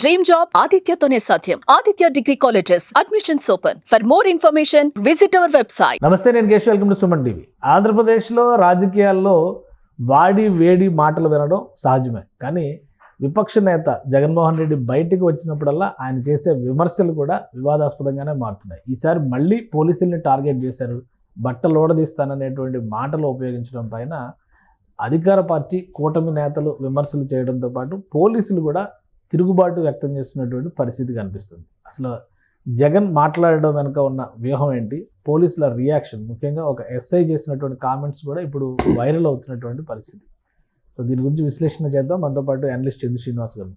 Dream job ఆదిత్యతోనే సాధ్యం. Aditya degree colleges admissions open. For more information visit our website. నమస్తే, నేను Keshav. Welcome to Suman TV. ఆంధ్రప్రదేశ్లో రాజకీయాల్లో వాడి వేడి మాటలు వినడం సహజమే. కానీ విపక్ష నేత జగన్మోహన్ రెడ్డి బయటికి వచ్చినప్పుడల్లా ఆయన చేసే విమర్శలు కూడా వివాదాస్పదంగానే మారుతున్నాయి. ఈసారి మళ్ళీ పోలీసుల్ని టార్గెట్ చేశారు, బట్టలు ఓడదీస్తాననేటువంటి మాటలు ఉపయోగించడం పైన అధికార పార్టీ కూటమి నేతలు విమర్శలు చేయడంతో పాటు పోలీసులు కూడా తిరుగుబాటు వ్యక్తం చేస్తున్నటువంటి పరిస్థితి కనిపిస్తుంది. అసలు జగన్ మాట్లాడడం వెనుక ఉన్న వ్యూహం ఏంటి, పోలీసుల రియాక్షన్, ముఖ్యంగా ఒక ఎస్ఐ చేసినటువంటి కామెంట్స్ కూడా ఇప్పుడు వైరల్ అవుతున్నటువంటి పరిస్థితి. సో దీని గురించి విశ్లేషణ చేద్దాం. మనతో పాటు అనలిస్ట్ చందు శ్రీనివాస్ గారు.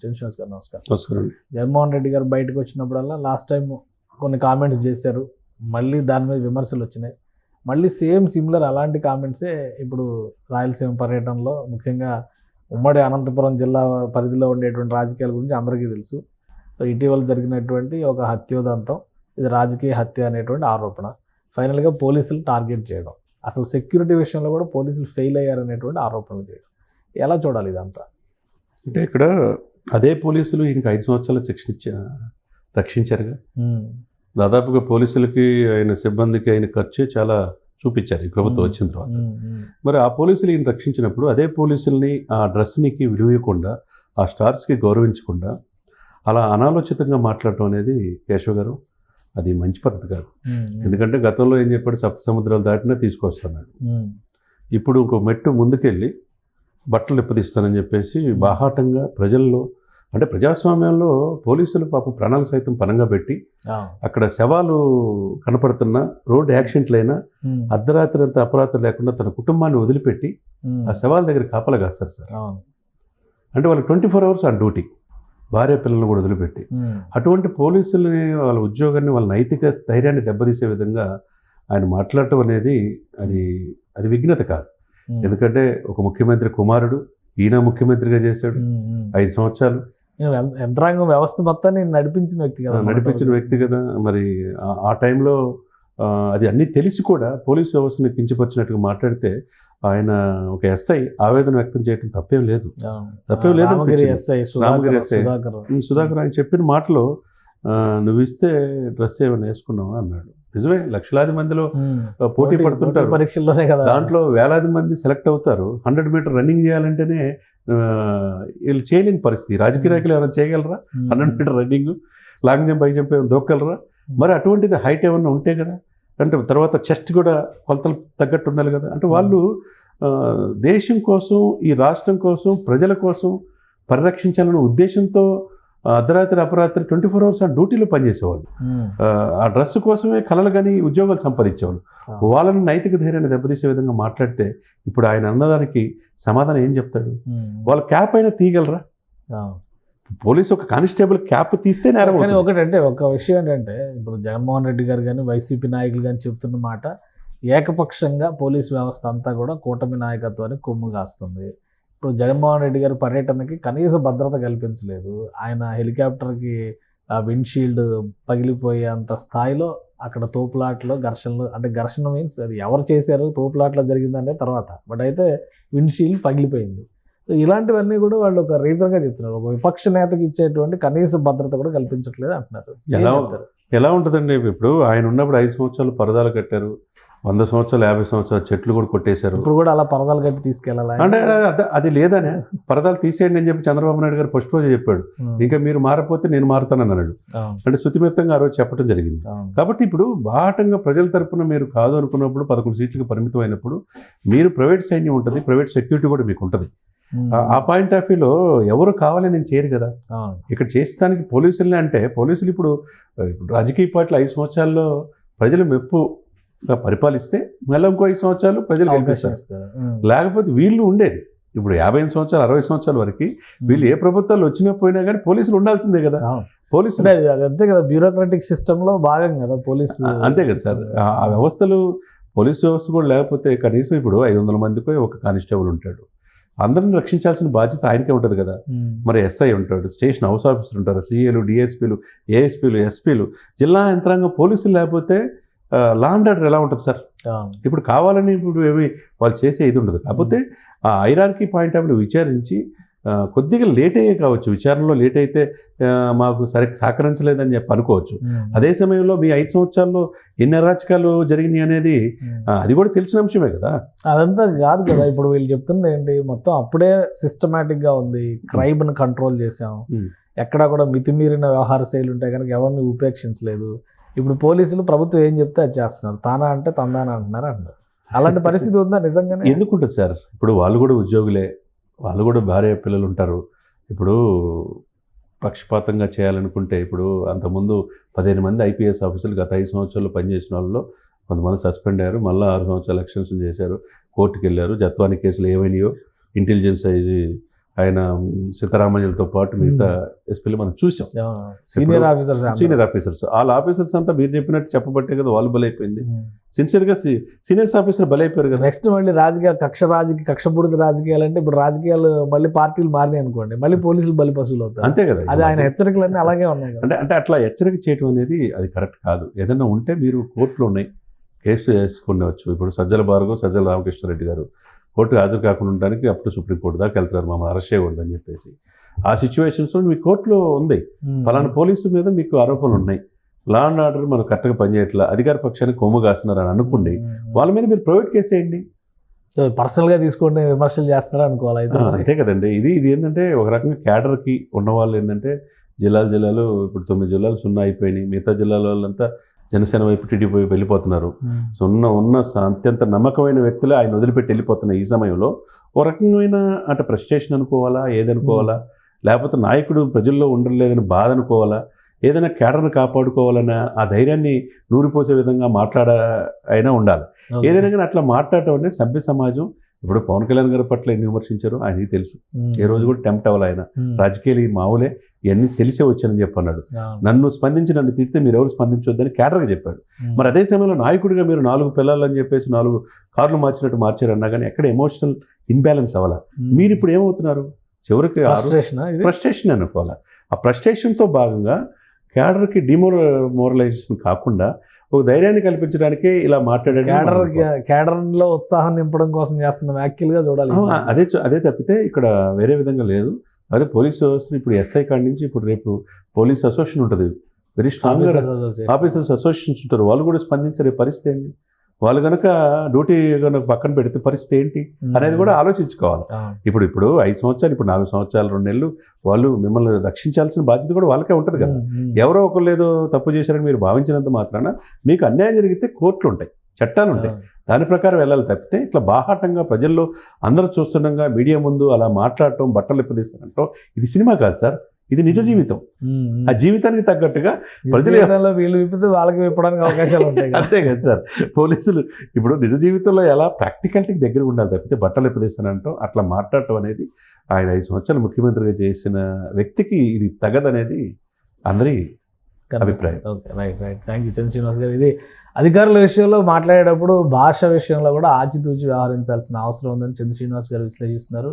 నమస్కారం. జగన్మోహన్ రెడ్డి గారు బయటకు వచ్చినప్పుడల్లా లాస్ట్ టైం కొన్ని కామెంట్స్ చేశారు, మళ్ళీ దాని మీద విమర్శలు వచ్చినాయి. మళ్ళీ సిమిలర్ అలాంటి కామెంట్సే ఇప్పుడు రాయలసీమ పర్యటనలో, ముఖ్యంగా ఉమ్మడి అనంతపురం జిల్లా పరిధిలో ఉండేటువంటి రాజకీయాల గురించి అందరికీ తెలుసు. సో ఇటీవల జరిగినటువంటి ఒక హత్యోదంతం, ఇది రాజకీయ హత్య అనేటువంటి ఆరోపణ, ఫైనల్గా పోలీసులు టార్గెట్ చేయడం, అసలు సెక్యూరిటీ విషయంలో కూడా పోలీసులు ఫెయిల్ అయ్యారనేటువంటి ఆరోపణలు చేయడం, ఎలా చూడాలి ఇదంతా? అంటే ఇక్కడ అదే పోలీసులు ఇంక 5 సంవత్సరాల శిక్షణ రక్షించారుగా. దాదాపుగా పోలీసులకి ఆయన సిబ్బందికి ఆయన ఖర్చు చాలా చూపించారు ఈ ప్రభుత్వం వచ్చిన తర్వాత. మరి ఆ పోలీసులు ఈయన రక్షించినప్పుడు అదే పోలీసుల్ని ఆ డ్రెస్నికి విలువకుండా, ఆ స్టార్స్కి గౌరవించకుండా అలా అనాలోచితంగా మాట్లాడటం అనేది కేశవ్ గారు అది మంచి పద్ధతి కాదు. ఎందుకంటే గతంలో ఏం చెప్పాడు, సప్త సముద్రాలు దాటినా తీసుకొస్తున్నాడు. ఇప్పుడు ఇంకో మెట్టు ముందుకెళ్ళి బట్టలు ఇప్పదీస్తానని చెప్పేసి బాహాటంగా ప్రజల్లో, అంటే ప్రజాస్వామ్యంలో పోలీసులు పాపం ప్రాణాలు సైతం పనంగా పెట్టి అక్కడ శవాలు కనపడుతున్న రోడ్డు యాక్సిడెంట్లైనా అర్ధరాత్రి అంతా అపరాత్రి లేకుండా తన కుటుంబాన్ని వదిలిపెట్టి ఆ శవాల దగ్గర కాపలా కాస్తారు సార్. అంటే వాళ్ళకి 24 hours ఆన్ డ్యూటీ, భార్య పిల్లలను కూడా వదిలిపెట్టి. అటువంటి పోలీసులని, వాళ్ళ ఉద్యోగాన్ని, వాళ్ళ నైతిక ధైర్యాన్ని దెబ్బతీసే విధంగా ఆయన మాట్లాడటం అనేది అది విఘ్నత కాదు. ఎందుకంటే ఒక ముఖ్యమంత్రి కుమారుడు, ఈయన ముఖ్యమంత్రిగా చేశాడు 5 సంవత్సరాలు. యంత్రాంగం వ్యవస్థ మొత్తాన్ని నడిపించిన వ్యక్తి కదా. మరి ఆ టైంలో అది అన్నీ తెలిసి కూడా పోలీసు వ్యవస్థని కించపరిచినట్టుగా మాట్లాడితే ఆయన ఒక ఎస్ఐ ఆవేదన వ్యక్తం చేయడం తప్పేం లేదు. రామగిరి ఎస్ఐ సుధాకర్ ఆయన చెప్పిన మాటలో, నువ్వు ఇస్తే డ్రెస్ ఏమైనా వేసుకున్నావా అన్నాడు. నిజమే, లక్షలాది మందిలో పోటీ పడుతుంటారు పరీక్షల్లోనే కదా, దాంట్లో వేలాది మంది సెలెక్ట్ అవుతారు. 100 మీటర్ రన్నింగ్ చేయాలంటేనే వీళ్ళు చేయలేని పరిస్థితి. రాజకీయ నాయకులు ఎవరైనా చేయగలరా? 100 metre running, long jump, high jump ఏమైనా దొక్కగలరా? మరి అటువంటిది హైట్ ఏమన్నా ఉంటే కదా. అంటే తర్వాత చెస్ట్ కూడా కొలతలు తగ్గట్టు ఉండాలి కదా. అంటే వాళ్ళు దేశం కోసం, ఈ రాష్ట్రం కోసం, ప్రజల కోసం పరిరక్షించాలనే ఉద్దేశంతో అర్ధరాత్రి అపరాత్రి 24 hours ఆ డ్యూటీలో పనిచేసేవాళ్ళు. ఆ డ్రెస్ కోసమే కలలు కానీ ఉద్యోగాలు సంపాదించేవాళ్ళు. వాళ్ళని నైతిక ధైర్యాన్ని దెబ్బతీసే విధంగా మాట్లాడితే ఇప్పుడు ఆయన అన్నదానికి సమాధానం ఏం చెప్తాడు? వాళ్ళ క్యాప్ అయినా తీయగలరా? పోలీసు ఒక కానిస్టేబుల్ క్యాప్ తీస్తే నేరం. కానీ ఒకటంటే, ఒక విషయం ఏంటంటే, ఇప్పుడు జగన్మోహన్ రెడ్డి గారు కానీ వైసీపీ నాయకులు కానీ చెప్తున్న మాట, ఏకపక్షంగా పోలీసు వ్యవస్థ అంతా కూడా కూటమి నాయకత్వానికి కొమ్ము కాస్తుంది. ఇప్పుడు జగన్మోహన్ రెడ్డి గారి పర్యటనకి కనీస భద్రత కల్పించలేదు. ఆయన హెలికాప్టర్కి విండ్షీల్డ్ పగిలిపోయేంత స్థాయిలో అక్కడ తోపులాట్లో ఘర్షణలు, అంటే ఘర్షణ మీన్స్ అది ఎవరు చేశారు, తోపులాట్లో జరిగిందంటే తర్వాత, బట్ అయితే విండ్షీల్డ్ పగిలిపోయింది. సో ఇలాంటివన్నీ కూడా వాళ్ళు ఒక రీజన్గా చెప్తున్నారు. ఒక విపక్ష నేతకి ఇచ్చేటువంటి కనీస భద్రత కూడా కల్పించట్లేదు అంటున్నారు. ఎలా ఉంటుందండి? ఇప్పుడు ఆయన ఉన్నప్పుడు 5 సంవత్సరాలు పరదాలు కట్టారు, 100 సంవత్సరాలు 50 సంవత్సరాలు చెట్లు కూడా కొట్టేశారు. ఇప్పుడు కూడా అలా పరదాలు కట్టి తీసుకెళ్ళాలి అంటే అది లేదనే, పరదాలు తీసేయండి అని చెప్పి చంద్రబాబు నాయుడు గారు ఫస్ట్ రోజు చెప్పాడు. ఇంకా మీరు మారపోతే నేను మారుతానని అన్నాడు. అంటే శుతిమెత్తంగా ఆ రోజు చెప్పడం జరిగింది. కాబట్టి ఇప్పుడు బాహటంగా ప్రజల తరపున మీరు కాదు అనుకున్నప్పుడు, 11 సీట్లకు పరిమితం అయినప్పుడు, మీరు ప్రైవేట్ సైన్యం ఉంటుంది, ప్రైవేట్ సెక్యూరిటీ కూడా మీకు ఉంటుంది. ఆ పాయింట్ ఆఫ్ వ్యూలో ఎవరు కావాలని నేను చేయరు కదా. ఇక్కడ చేస్తానికి పోలీసులనే, అంటే పోలీసులు ఇప్పుడు రాజకీయ పార్టీలు 5 సంవత్సరాల్లో ప్రజలు మెప్పుగా పరిపాలిస్తే మళ్ళీ ఇంకో 5 సంవత్సరాలు ప్రజలు గెలిపిస్తారు. లేకపోతే వీళ్ళు ఉండేది ఇప్పుడు 55 సంవత్సరాలు 60 సంవత్సరాల వరకు వీళ్ళు ఏ ప్రభుత్వాలు వచ్చినా పోయినా కానీ పోలీసులు ఉండాల్సిందే కదా. పోలీసులు అంతే కదా, బ్యూరోక్రాటిక్ సిస్టంలో భాగం కదా పోలీసు. అంతే కదా సార్. ఆ వ్యవస్థలు, పోలీసు వ్యవస్థ కూడా లేకపోతే కనీసం ఇప్పుడు 500 మందిపై ఒక కానిస్టేబుల్ ఉంటాడు. అందరిని రక్షించాల్సిన బాధ్యత ఆయనకే ఉంటుంది కదా. మరి ఎస్ఐ ఉంటాడు, స్టేషన్ హౌస్ ఆఫీసర్ ఉంటారు, సిఏలు, డిఎస్పీలు, ఏఎస్పీలు, ఎస్పీలు, జిల్లా యంత్రాంగం, పోలీసులు లేకపోతే లా అండ్ ఆర్డర్ ఎలా ఉంటుంది సార్? ఇప్పుడు కావాలని ఇప్పుడు ఏమి వాళ్ళు చేసే ఇది ఉండదు. కాకపోతే ఆ హైరార్కీ పాయింట్ ఆఫ్ వ్యూ విచారించి కొద్దిగా లేట్ అయ్యే కావచ్చు, విచారణలో లేట్ అయితే మాకు సహకరించలేదని చెప్పి అనుకోవచ్చు. అదే సమయంలో మీ 5 సంవత్సరాల్లో ఎన్ని అరాచకాలు జరిగినాయి అనేది అది కూడా తెలిసిన అంశమే కదా. అదంతా కాదు కదా, ఇప్పుడు వీళ్ళు చెప్తుంది ఏంటి, మొత్తం అప్పుడే సిస్టమేటిక్గా ఉంది, క్రైమ్ని కంట్రోల్ చేసాం, ఎక్కడా కూడా మితిమీరిన వ్యవహార శైలి ఉంటే కనుక ఎవరిని ఉపేక్షించలేదు. ఇప్పుడు పోలీసులు ప్రభుత్వం ఏం చెప్తే అది చేస్తున్నారు, తానా అంటే తందానా అంటున్నారు. అలాంటి పరిస్థితి ఉందా నిజంగానే? ఎందుకుంటుంది సార్, ఇప్పుడు వాళ్ళు కూడా ఉద్యోగులే, వాళ్ళు కూడా భార్య పిల్లలు ఉంటారు. ఇప్పుడు పక్షపాతంగా చేయాలనుకుంటే ఇప్పుడు అంతకుముందు 15 మంది ఐపీఎస్ ఆఫీసర్లు గత 5 సంవత్సరాలు పనిచేసిన వాళ్ళలో కొంతమంది సస్పెండ్ అయ్యారు, మళ్ళీ 6 సంవత్సరాలు ఎలక్షన్స్ చేశారు, కోర్టుకు వెళ్ళారు. జత్వాని కేసులు ఏమైనాయో ఇంటెలిజెన్స్ ఆయన సీతారామయ్యలతో పాటు మిగతా ఎస్పీలు మనం చూసాం. సీనియర్ ఆఫీసర్స్ వాళ్ళ ఆఫీసర్స్ అంతా మీరు చెప్పినట్టు చెప్పబట్టే కదా వాళ్ళు బలైపోయింది. సిన్సియర్గా సీనియర్స్ ఆఫీసర్ బలైపోయారు కదా. నెక్స్ట్ మళ్ళీ కక్షపూరిత రాజకీయాలు అంటే ఇప్పుడు రాజకీయాలు మళ్ళీ పార్టీలు మారినాయి అనుకోండి, మళ్ళీ పోలీసులు బలిపశువులు అవుతారు. అంతే కదా, అది ఆయన హెచ్చరికలన్నీ అలాగే ఉన్నాయి కదా. అంటే అట్లా హెచ్చరిక చేయడం అనేది అది కరెక్ట్ కాదు. ఏదైనా ఉంటే మీరు కోర్టులో ఉన్నాయి కేసు వేసుకునేవచ్చు. ఇప్పుడు సజ్జల రామకృష్ణారెడ్డి గారు కోర్టుకు హాజరు కాకుండా ఉండడానికి అప్పుడు సుప్రీంకోర్టు దాకా వెళ్తున్నారు, మమ్మల్ని అరెస్ట్ చేయకూడదని చెప్పేసి. ఆ సిచ్యువేషన్స్లో మీ కోర్టులో ఉంది, ఫలానా పోలీసు మీద మీకు ఆరోపణలు ఉన్నాయి, లా అండ్ ఆర్డర్ మనం కరెక్ట్గా పనిచేయట్లా, అధికార పక్షానికి కొమ్ము కాస్తున్నారు అని అనుకోండి, వాళ్ళ మీద మీరు ప్రైవేట్ కేసు వేయండి. పర్సనల్గా తీసుకుంటే విమర్శలు చేస్తున్నారు అనుకోవాలి. అంతే కదండి. ఇది ఏంటంటే ఒక రకంగా క్యాడర్కి ఉన్నవాళ్ళు ఏంటంటే జిల్లాలు ఇప్పుడు 9 జిల్లాలు 0 అయిపోయినాయి, మిగతా జిల్లాల వాళ్ళంతా జనసేన వైపు టీడీపీ వైపు వెళ్ళిపోతున్నారు. సో ఉన్న అత్యంత నమ్మకమైన వ్యక్తులే ఆయన వదిలిపెట్టి వెళ్ళిపోతున్న ఈ సమయంలో ఓ రకమైన అంటే ఫ్రస్ట్రేషన్ అనుకోవాలా, ఏదనుకోవాలా, లేకపోతే నాయకుడు ప్రజల్లో ఉండలేదని బాధ అనుకోవాలా, ఏదైనా కేడర్ను కాపాడుకోవాలన్న ఆ ధైర్యాన్ని నూరిపోసే విధంగా అయినా ఉండాలి. ఏదైనా కానీ అట్లా మాట్లాడటం అంటే సభ్య సమాజం. ఇప్పుడు పవన్ కళ్యాణ్ గారి పట్ల ఎన్ని విమర్శించారో ఆయనకి తెలుసు, ఏ రోజు కూడా టెంప్ట్ అవ్వాలి. ఆయన రాజకీయాలు ఈ మావులే ఇవన్నీ తెలిసే వచ్చానని చెప్పన్నాడు. నన్ను తిడితే మీరు ఎవరు స్పందించొద్దని కేటర్గా చెప్పాడు. మరి అదే సమయంలో నాయకుడిగా మీరు 4 పిల్లలని చెప్పేసి 4 కార్లు మార్చినట్టు మార్చారు అన్నా కానీ ఎక్కడ ఎమోషనల్ ఇన్బ్యాలెన్స్ అవ్వాలా. మీరు ఇప్పుడు ఏమవుతున్నారు, చివరికి ఫ్రస్ట్రేషన్ అనుకోవాలా. ఆ ఫ్రస్ట్రేషన్తో భాగంగా కేడర్కి డిమోరలైజేషన్ కాకుండా ఒక ధైర్యాన్ని కల్పించడానికే ఇలా మాట్లాడారు. కేడర్లో ఉత్సాహం నింపడం కోసం చేస్తున్న వ్యాఖ్యలుగా చూడాలి. అదే తప్పితే ఇక్కడ వేరే విధంగా లేదు. అదే పోలీస్ వ్యవస్థ ఇప్పుడు ఎస్ఐ కాడి నుంచి ఇప్పుడు రేపు పోలీస్ అసోసియేషన్ ఉంటుంది, వెరీ స్ట్రాంగ్ ఆఫీసర్స్ అసోసియేషన్స్ ఉంటారు, వాళ్ళు కూడా స్పందించే పరిస్థితి ఏంటి, వాళ్ళు కనుక డ్యూటీ కనుక పక్కన పెడితే పరిస్థితి ఏంటి అనేది కూడా ఆలోచించుకోవాలి. ఇప్పుడు 5 సంవత్సరాలు, ఇప్పుడు 4 సంవత్సరాలు 2 నెలలు వాళ్ళు మిమ్మల్ని రక్షించాల్సిన బాధ్యత కూడా వాళ్ళకే ఉంటుంది కదా. ఎవరో ఒకరు ఏదో తప్పు చేశారని మీరు భావించినంత మాత్రాన మీకు అన్యాయం జరిగితే కోర్టులు ఉంటాయి, చట్టాలు ఉంటాయి, దాని ప్రకారం వెళ్ళాలి తప్పితే ఇట్లా బాహాటంగా ప్రజల్లో అందరూ చూస్తుండగా మీడియా ముందు అలా మాట్లాడటం, బట్టలు ఇప్పదీస్తారంటాం, ఇది సినిమా కాదు సార్, ఇది నిజ జీవితం. ఆ జీవితానికి తగ్గట్టుగా ప్రజలు వీళ్ళు విప్పితే వాళ్ళకి విప్పడానికి అవకాశాలు ఉంటాయి. అంతే కదా సార్, పోలీసులు ఇప్పుడు నిజ జీవితంలో ఎలా ప్రాక్టికాలిటీకి దగ్గర ఉండాలి తప్పితే బట్టలు ఎప్పదీస్తానంటాం అట్లా మాట్లాడటం అనేది ఆయన 5 సంవత్సరాలు ముఖ్యమంత్రిగా చేసిన వ్యక్తికి ఇది తగదనేది అందరి అభిప్రాయం. రైట్. థ్యాంక్ యూ చంద్ర శ్రీనివాస్ గారు. ఇది అధికారుల విషయంలో మాట్లాడేటప్పుడు భాష విషయంలో కూడా ఆచితూచి వ్యవహరించాల్సిన అవసరం ఉందని చంద్ర శ్రీనివాస్ గారు విశ్లేషిస్తున్నారు.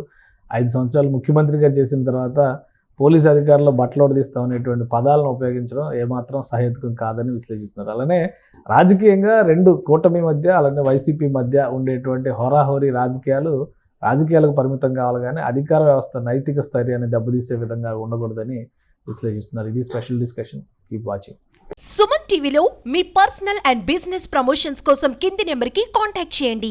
5 సంవత్సరాలు ముఖ్యమంత్రిగా చేసిన తర్వాత పోలీస్ అధికారులు బట్టలోడు తీస్తామనేటువంటి పదాలను ఉపయోగించడం ఏమాత్రం సహేతుకం కాదని విశ్లేషిస్తున్నారు. అలానే రాజకీయంగా 2 కూటమి మధ్య అలానే వైసీపీ మధ్య ఉండేటువంటి హోరాహోరీ రాజకీయాలకు పరిమితం కావాలి, కానీ అధికార వ్యవస్థ నైతిక స్థైర్యాన్ని దెబ్బతీసే విధంగా ఉండకూడదని విశ్లేషిస్తున్నారు. ఇది special discussion. Keep watching. Suman టీవీలో మీ పర్సనల్ అండ్ బిజినెస్ ప్రమోషన్స్ కోసం కింది నెంబర్కి కాంటాక్ట్ చేయండి.